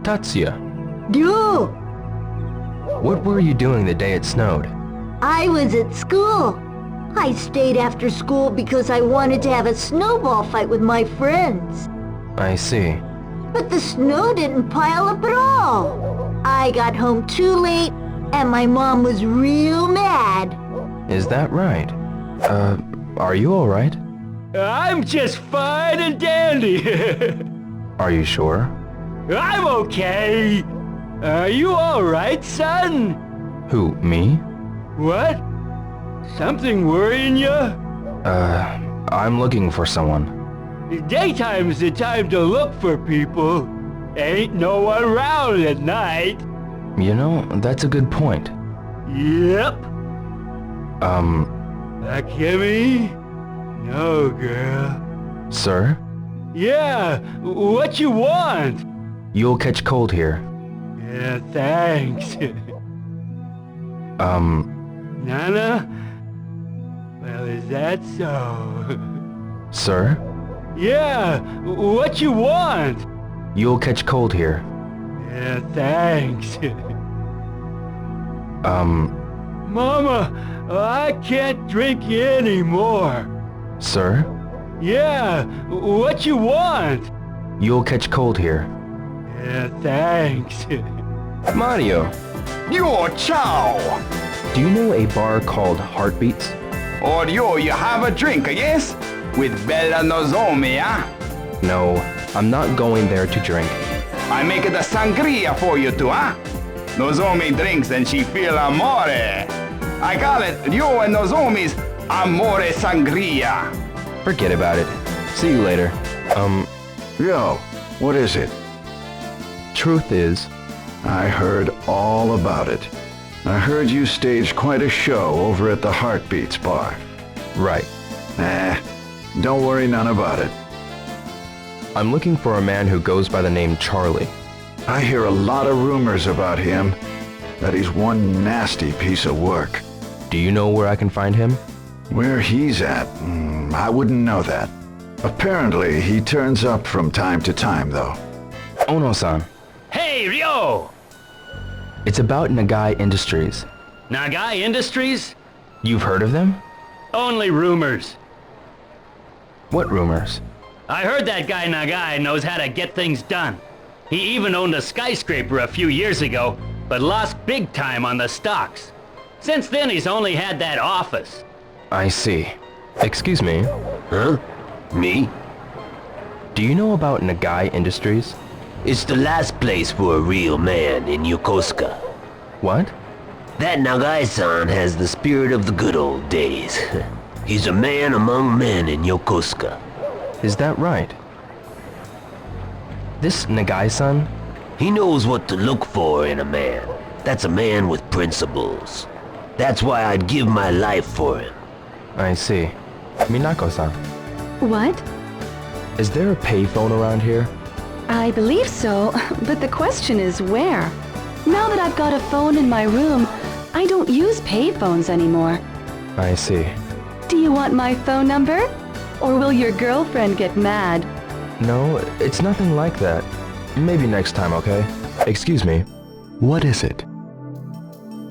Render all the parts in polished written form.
Tatsuya, You! what were you doing the day it snowed? I was at school. I stayed after school because I wanted to have a snowball fight with my friends. I see. But the snow didn't pile up at all. I got home too late, and my mom was real mad. Is that right? Are you alright? I'm just fine and dandy. Are you sure? I'm okay. Are you alright, son? Who, me? What? Something worrying you? I'm looking for someone. Daytime's the time to look for people. Ain't no one around at night. You know, that's a good point. Yep. Kimmy? No, girl. Sir? Yeah, what you want? You'll catch cold here. Yeah, thanks. Nana? Well, is that so? Sir? Yeah, what you want? You'll catch cold here. Yeah, thanks. Mama, I can't drink anymore. Sir? Yeah, what you want? You'll catch cold here. Yeah, thanks. Mario, Yo, ciao! do you know a bar called Heartbeats? Or you have a drink, yes? With Bella Nozomi, huh? No, I'm not going there to drink. I make the sangria for you too, huh? Nozomi drinks and she feel amore. I call it you and Nozomi's amore sangria. Forget about it. See you later. Yo, what is it? Truth is, I heard all about it. I heard you staged quite a show over at the Heartbeats bar. right. Don't worry none about it. I'm looking for a man who goes by the name Charlie. I hear a lot of rumors about him, that he's one nasty piece of work. Do you know where I can find him? Where he's at, I wouldn't know that. Apparently, he turns up from time to time, though. Ono-san, Hey, Ryo! it's about Nagai Industries. Nagai Industries? You've heard of them? Only rumors. What rumors? I heard that guy Nagai knows how to get things done. He even owned a skyscraper a few years ago, but lost big time on the stocks. Since then, he's only had that office. I see. Excuse me, Huh? Me? do you know about Nagai Industries? It's the last place for a real man in Yokosuka. What? That Nagai-san has the spirit of the good old days. He's a man among men in Yokosuka. Is that right? This Nagai-san? He knows what to look for in a man. That's a man with principles. That's why I'd give my life for him. I see. Minako-san, What? is there a payphone around here? I believe so, but the question is where? Now that I've got a phone in my room, I don't use payphones anymore. I see. Do you want my phone number? Or will your girlfriend get mad? No, it's nothing like that. Maybe next time, okay? Excuse me, What is it?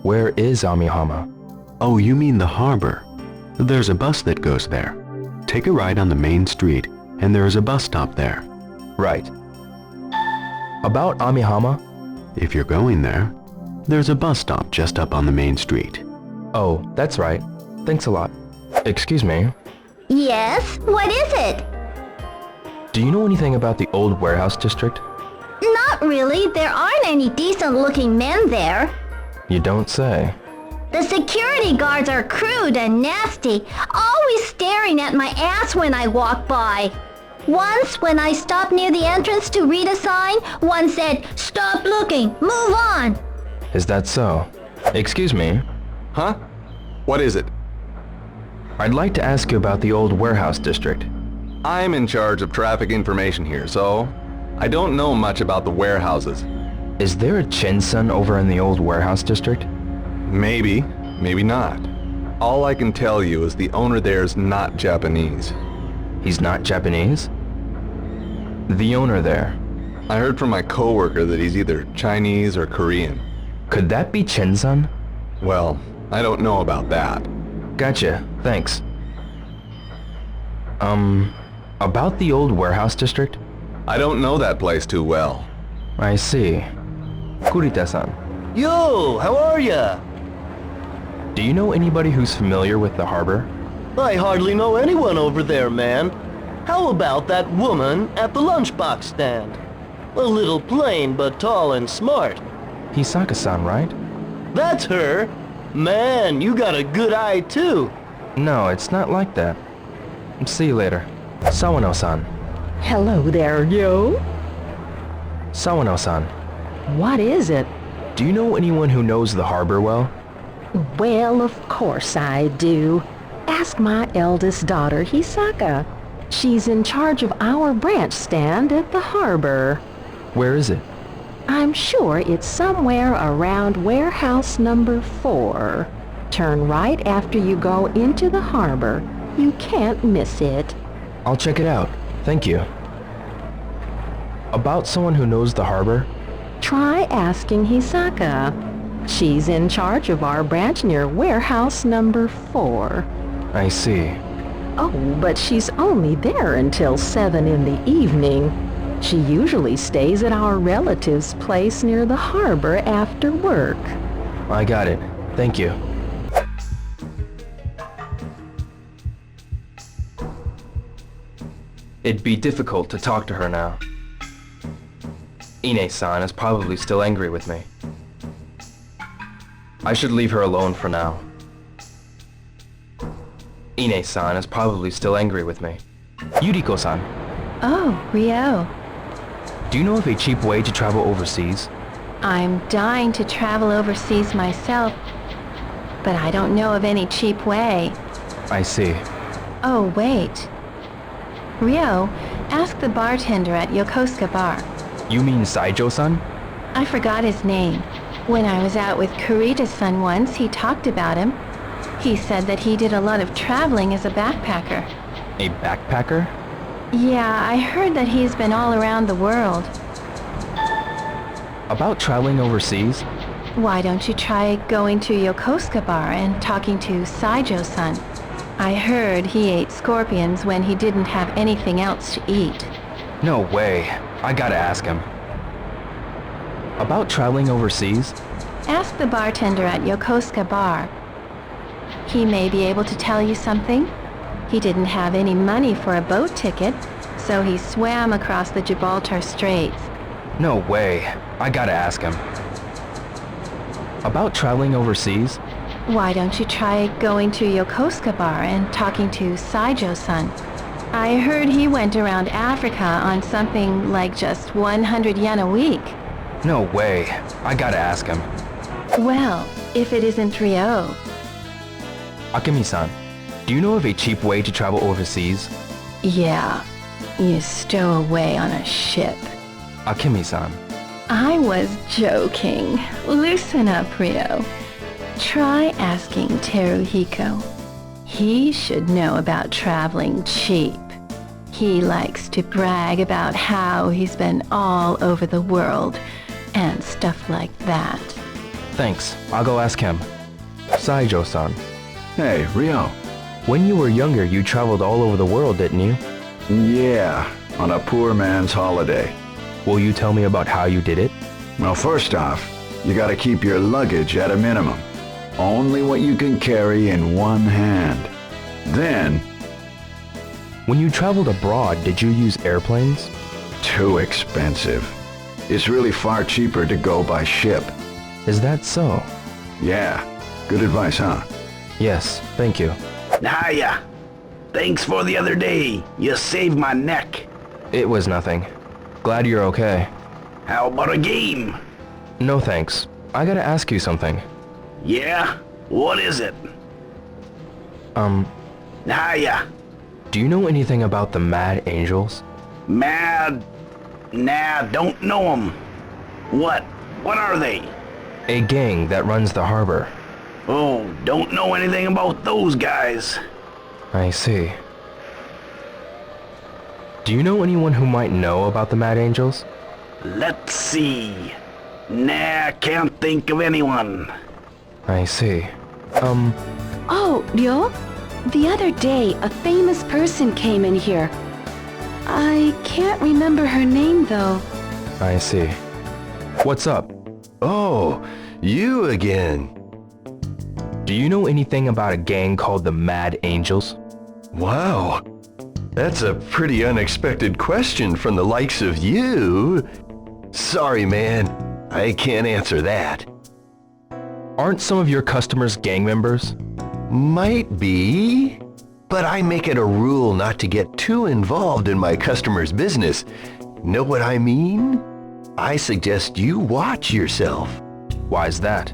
where is Amihama? Oh, you mean the harbor. There's a bus that goes there. Take a ride on the main street, and there is a bus stop there. Right. About Amihama? If you're going there, there's a bus stop just up on the main street. Oh, that's right. Thanks a lot. Excuse me, Yes? What is it? do you know anything about the old warehouse district? Not really. There aren't any decent-looking men there. You don't say. The security guards are crude and nasty, always staring at my ass when I walk by. Once, when I stopped near the entrance to read a sign, one said, "Stop looking, move on." Is that so? Excuse me, Huh? What is it? I'd like to ask you about the old warehouse district. I'm in charge of traffic information here, so I don't know much about the warehouses. Is there a Chin-san over in the old warehouse district? Maybe, maybe not. All I can tell you is the owner there's not Japanese. He's not Japanese? The owner there. I heard from my coworker that he's either Chinese or Korean. Could that be Chen-san? Well, I don't know about that. Gotcha, thanks. About the old warehouse district? I don't know that place too well. I see. Kurita-san, Yo, how are ya? do you know anybody who's familiar with the harbor? I hardly know anyone over there, man. How about that woman at the lunchbox stand? A little plain but tall and smart. Hisaka-san, right? That's her. Man, you got a good eye too. No, it's not like that. See you later. Sawano-san. Hello there, yo. Sawano-san, What is it? do you know anyone who knows the harbor well? Well, of course I do. Ask my eldest daughter, Hisaka. She's in charge of our branch stand at the harbor. Where is it? I'm sure it's somewhere around warehouse number 4. Turn right after you go into the harbor. You can't miss it. I'll check it out. Thank you. About someone who knows the harbor? Try asking Hisaka. She's in charge of our branch near warehouse number 4. I see. Oh, but she's only there until 7 in the evening. She usually stays at our relative's place near the harbor after work. I got it. Thank you. It'd be difficult to talk to her now. Ine-san is probably still angry with me. I should leave her alone for now. Ine-san is probably still angry with me. Yuriko-san, Oh, Rio. do you know of a cheap way to travel overseas? I'm dying to travel overseas myself, but I don't know of any cheap way. I see. Oh, wait. Rio, ask the bartender at Yokosuka Bar. You mean Saijo-san? I forgot his name. When I was out with Kurita's son once, he talked about him. He said that he did a lot of traveling as a backpacker. A backpacker? Yeah, I heard that he's been all around the world. About traveling overseas? Why don't you try going to Yokosuka Bar and talking to Saijo-san? I heard he ate scorpions when he didn't have anything else to eat. No way. I gotta ask him. About traveling overseas? Ask the bartender at Yokosuka Bar. He may be able to tell you something. He didn't have any money for a boat ticket, so he swam across the Gibraltar Straits. No way. I gotta ask him. About traveling overseas? Why don't you try going to Yokosuka Bar and talking to Saijo-san? I heard he went around Africa on something like just 100 yen a week. No way. I gotta ask him. Well, if it isn't Rio. Akemi-san, do you know of a cheap way to travel overseas? Yeah, you stow away on a ship. Akemi-san. I was joking. Loosen up, Rio. Try asking Teruhiko. He should know about traveling cheap. He likes to brag about how he's been all over the world and stuff like that. Thanks. I'll go ask him. Saijo-san, Hey, Rio. when you were younger, you traveled all over the world, didn't you? Yeah, on a poor man's holiday. Will you tell me about how you did it? Well, first off, you gotta keep your luggage at a minimum. Only what you can carry in one hand. Then, When you traveled abroad, did you use airplanes? too expensive. It's really far cheaper to go by ship. Is that so? Yeah, good advice, huh? Yes, thank you. Hiya. Thanks for the other day. You saved my neck. It was nothing. Glad you're okay. How about a game? No thanks. I gotta ask you something. Yeah? What is it? Hiya. Do you know anything about the Mad Angels? Mad? Nah, don't know 'em. What? What are they? A gang that runs the harbor. Oh, don't know anything about those guys. I see. Do you know anyone who might know about the Mad Angels? Let's see. Nah, can't think of anyone. I see. Oh, Ryo? The other day, a famous person came in here. I can't remember her name, though. I see. What's up? Oh, you again. Do you know anything about a gang called the Mad Angels? Wow. That's a pretty unexpected question from the likes of you. Sorry, man. I can't answer that. Aren't some of your customers gang members? Might be. But I make it a rule not to get too involved in my customers' business. Know what I mean? I suggest you watch yourself. Why's that?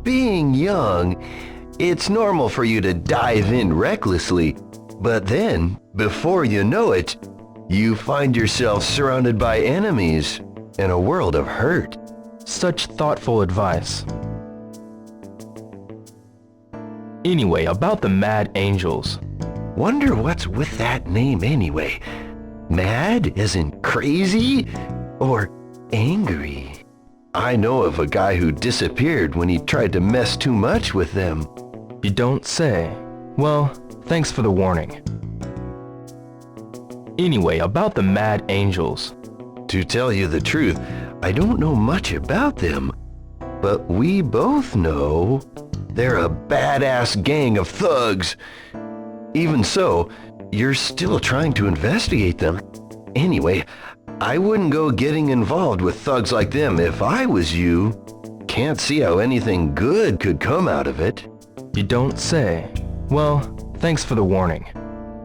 Being young, it's normal for you to dive in recklessly, but then, before you know it, you find yourself surrounded by enemies in a world of hurt. Such thoughtful advice. Anyway, about the Mad Angels. Wonder what's with that name anyway? Mad as in crazy? Or angry? I know of a guy who disappeared when he tried to mess too much with them. You don't say. Well, thanks for the warning. Anyway, about the Mad Angels. To tell you the truth, I don't know much about them. But we both know they're a badass gang of thugs. Even so, you're still trying to investigate them. Anyway, I wouldn't go getting involved with thugs like them if I was you. Can't see how anything good could come out of it. You don't say. Well, thanks for the warning.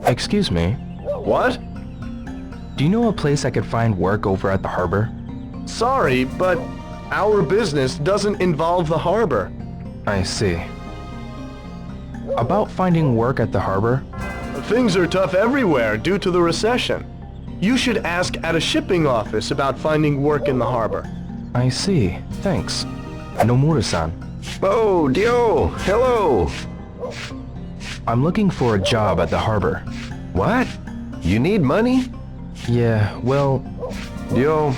Excuse me. What? Do you know a place I could find work over at the harbor? Sorry, but our business doesn't involve the harbor. I see. About finding work at the harbor? Things are tough everywhere due to the recession. You should ask at a shipping office about finding work in the harbor. I see. Thanks. Nomura-san. Oh, Dio! Hello! I'm looking for a job at the harbor. What? You need money? Yeah, well... Dio,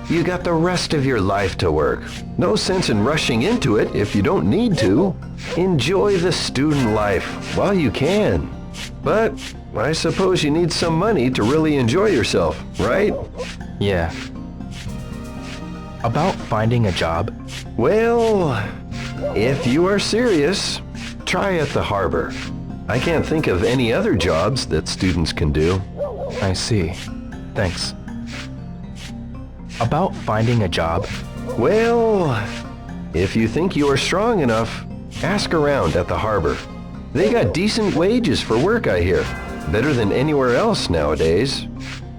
you got the rest of your life to work. No sense in rushing into it if you don't need to. Enjoy the student life while you can. But I suppose you need some money to really enjoy yourself, right? Yeah. About finding a job? Well, if you are serious, try at the harbor. I can't think of any other jobs that students can do. I see. Thanks. About finding a job? Well, if you think you are strong enough, ask around at the harbor. They got decent wages for work, I hear. Better than anywhere else nowadays.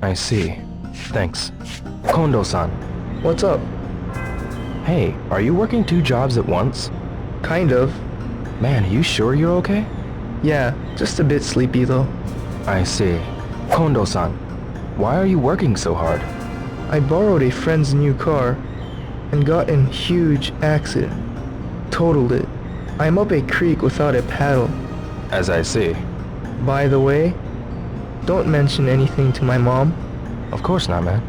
I see. Thanks. Kondo-san. What's up? Hey, are you working 2 jobs at once? Kind of. Man, you sure you're okay? Yeah, just a bit sleepy though. I see. Kondo-san, why are you working so hard? I borrowed a friend's new car and got in a huge accident. Totaled it. I'm up a creek without a paddle. As I see. By the way, don't mention anything to my mom. Of course not, man.